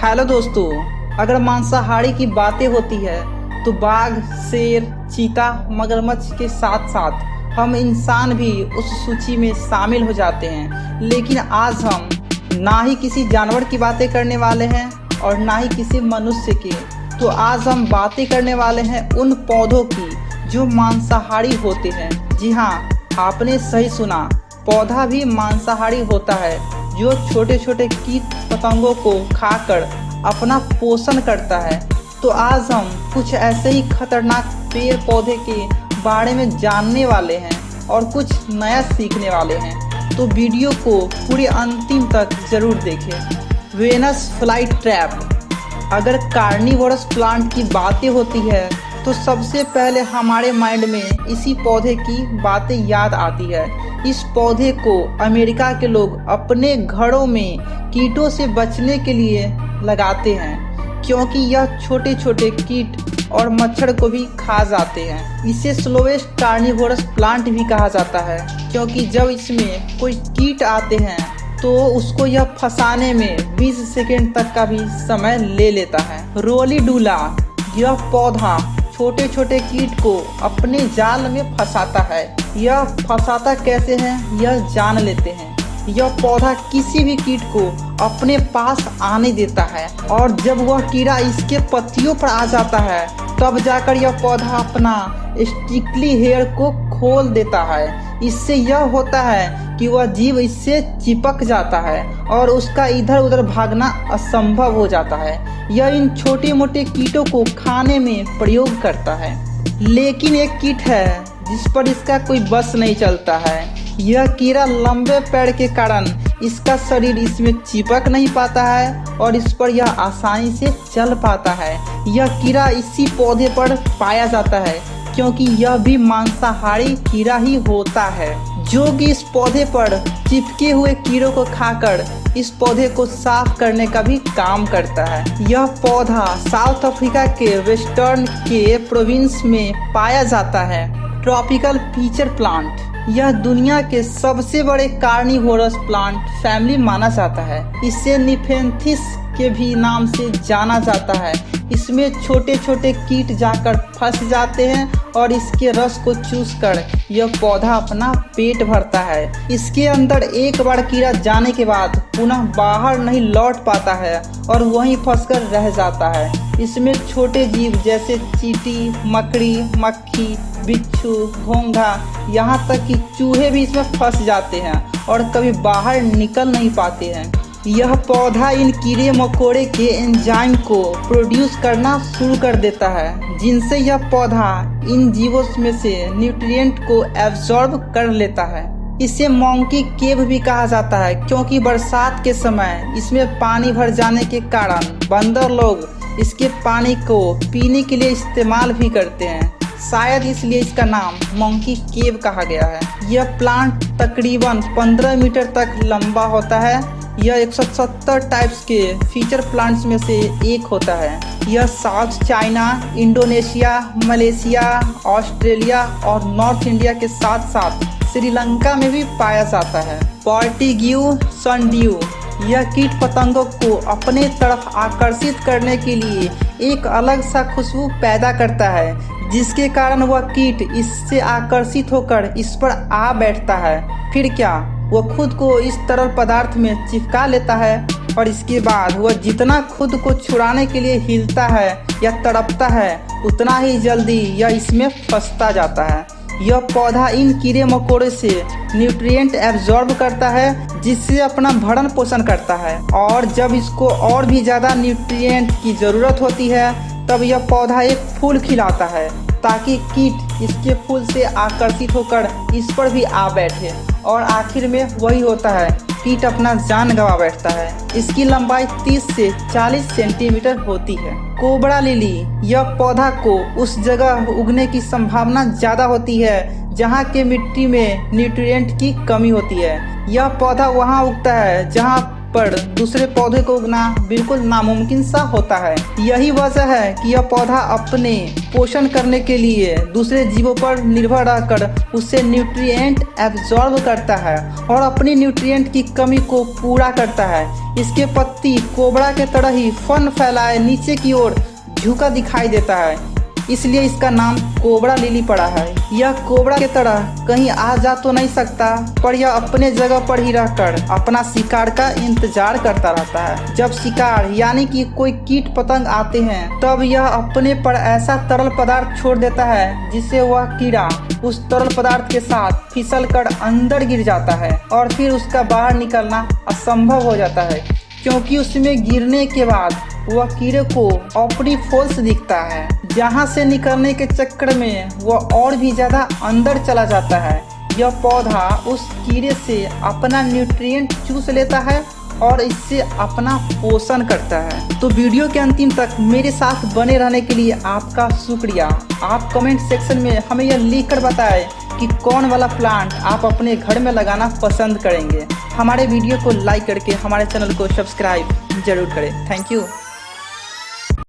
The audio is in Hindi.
हेलो दोस्तों, अगर मांसाहारी की बातें होती है तो बाघ, शेर, चीता, मगरमच्छ के साथ साथ हम इंसान भी उस सूची में शामिल हो जाते हैं। लेकिन आज हम ना ही किसी जानवर की बातें करने वाले हैं और ना ही किसी मनुष्य की। तो आज हम बातें करने वाले हैं उन पौधों की जो मांसाहारी होते हैं। जी हाँ, आपने सही सुना, पौधा भी मांसाहारी होता है जो छोटे छोटे कीट पतंगों को खाकर अपना पोषण करता है। तो आज हम कुछ ऐसे ही खतरनाक पेड़ पौधे के बारे में जानने वाले हैं और कुछ नया सीखने वाले हैं। तो वीडियो को पूरे अंतिम तक जरूर देखें। Venus fly trap. अगर कार्निवोरस प्लांट की बातें होती है तो सबसे पहले हमारे माइंड में इसी पौधे की बातें याद आती है। इस पौधे को अमेरिका के लोग अपने घरों में कीटों से बचने के लिए लगाते हैं, क्योंकि यह छोटे छोटे कीट और मच्छर को भी खा जाते हैं। इसे स्लोवेस्ट कार्निवोरस प्लांट भी कहा जाता है, क्योंकि जब इसमें कोई कीट आते हैं तो उसको यह फंसाने में 20 सेकेंड तक का भी समय ले लेता है। रोलीडुला। यह पौधा छोटे छोटे कीट को अपने जाल में फंसाता है। यह फंसाता कैसे है यह जान लेते हैं। यह पौधा किसी भी कीट को अपने पास आने देता है और जब वह कीड़ा इसके पत्तियों पर आ जाता है तब जाकर यह पौधा अपना स्टिकली हेयर को खोल देता है। इससे यह होता है कि वह जीव इससे चिपक जाता है और उसका इधर उधर भागना असंभव हो जाता है। यह इन छोटे मोटे कीटों को खाने में प्रयोग करता है। लेकिन एक कीट है जिस पर इसका कोई बस नहीं चलता है। यह कीड़ा लंबे पैर के कारण इसका शरीर इसमें चिपक नहीं पाता है और इस पर यह आसानी से चल पाता है। यह कीड़ा इसी पौधे पर पाया जाता है क्योंकि यह भी मांसाहारी कीड़ा ही होता है, जो कि इस पौधे पर चिपके हुए कीड़ों को खाकर इस पौधे को साफ करने का भी काम करता है। यह पौधा साउथ अफ्रीका के वेस्टर्न के प्रोविंस में पाया जाता है। Tropical feature plant. यह दुनिया के सबसे बड़े कार्निवोरस प्लांट फैमिली माना जाता है। इसे निफेंथिस के भी नाम से जाना जाता है। इसमें छोटे छोटे कीट जाकर फंस जाते हैं और इसके रस को चूसकर यह पौधा अपना पेट भरता है। इसके अंदर एक बार कीड़ा जाने के बाद पुनः बाहर नहीं लौट पाता है और वहीं फंसकर रह जाता है। इसमें छोटे जीव जैसे चींटी, मकड़ी, मक्खी, बिच्छू, घोंघा, यहाँ तक कि चूहे भी इसमें फंस जाते हैं और कभी बाहर निकल नहीं पाते हैं। यह पौधा इन कीड़े मकोड़े के एंजाइम को प्रोड्यूस करना शुरू कर देता है, जिनसे यह पौधा इन जीवों में से न्यूट्रिएंट को एब्जॉर्ब कर लेता है। इसे मंकी केव भी कहा जाता है, क्योंकि बरसात के समय इसमें पानी भर जाने के कारण बंदर लोग इसके पानी को पीने के लिए इस्तेमाल भी करते हैं। शायद इसलिए इसका नाम मंकी केव कहा गया है। यह प्लांट तकरीबन 15 मीटर तक लंबा होता है। यह 170 टाइप्स के फीचर प्लांट्स में से एक होता है। यह south China, Indonesia, Malaysia, Australia और नॉर्थ इंडिया के साथ साथ श्रीलंका में भी पाया जाता है। पर्टिग्यू सनड्यू। यह कीट पतंगों को अपने तरफ आकर्षित करने के लिए एक अलग सा खुशबू पैदा करता है, जिसके कारण वह कीट इससे आकर्षित होकर इस पर आ बैठता है। फिर क्या, वह खुद को इस तरल पदार्थ में चिपका लेता है और इसके बाद वह जितना खुद को छुड़ाने के लिए हिलता है या तड़पता है उतना ही जल्दी यह इसमें फंसता जाता है। यह पौधा इन कीड़े मकोड़े से न्यूट्रिएंट एब्जॉर्ब करता है, जिससे अपना भरण पोषण करता है और जब इसको और भी ज़्यादा न्यूट्रिएंट की ज़रूरत होती है तब यह पौधा एक फूल खिलाता है ताकि कीट इसके फूल से आकर्षित होकर इस पर भी आ बैठे और आखिर में वही होता है, कीट अपना जान गंवा बैठता है। इसकी लंबाई 30 से 40 सेंटीमीटर होती है। Cobra lily. यह पौधा को उस जगह उगने की संभावना ज़्यादा होती है जहाँ के मिट्टी में न्यूट्रिएंट की कमी होती है। यह पौधा वहाँ उगता है जहाँ पर दूसरे पौधे को उगना बिल्कुल नामुमकिन सा होता है। यही वजह है कि यह पौधा अपने पोषण करने के लिए दूसरे जीवों पर निर्भर रहकर उससे न्यूट्रिएंट एब्जॉर्ब करता है और अपनी न्यूट्रिएंट की कमी को पूरा करता है। इसके पत्ती कोबरा के तरह ही फन फैलाए नीचे की ओर झुका दिखाई देता है, इसलिए इसका नाम कोबरा लिली पड़ा है। यह कोबरा के तरह कहीं आ जा तो नहीं सकता, पर यह अपने जगह पर ही रहकर अपना शिकार का इंतजार करता रहता है। जब शिकार यानी कि कोई कीट पतंग आते हैं तब यह अपने पर ऐसा तरल पदार्थ छोड़ देता है जिससे वह कीड़ा उस तरल पदार्थ के साथ फिसल कर अंदर गिर जाता है और फिर उसका बाहर निकलना असंभव हो जाता है, क्योंकि उसमें गिरने के बाद वह कीड़े को अपनी फोल्स दिखता है, जहां से निकलने के चक्कर में वह और भी ज़्यादा अंदर चला जाता है। यह पौधा उस कीड़े से अपना न्यूट्रिएंट चूस लेता है और इससे अपना पोषण करता है। तो वीडियो के अंतिम तक मेरे साथ बने रहने के लिए आपका शुक्रिया। आप कमेंट सेक्शन में हमें यह लिख कर बताएं कि कौन वाला प्लांट आप अपने घर में लगाना पसंद करेंगे। हमारे वीडियो को लाइक करके हमारे चैनल को सब्सक्राइब जरूर करें। Thank you.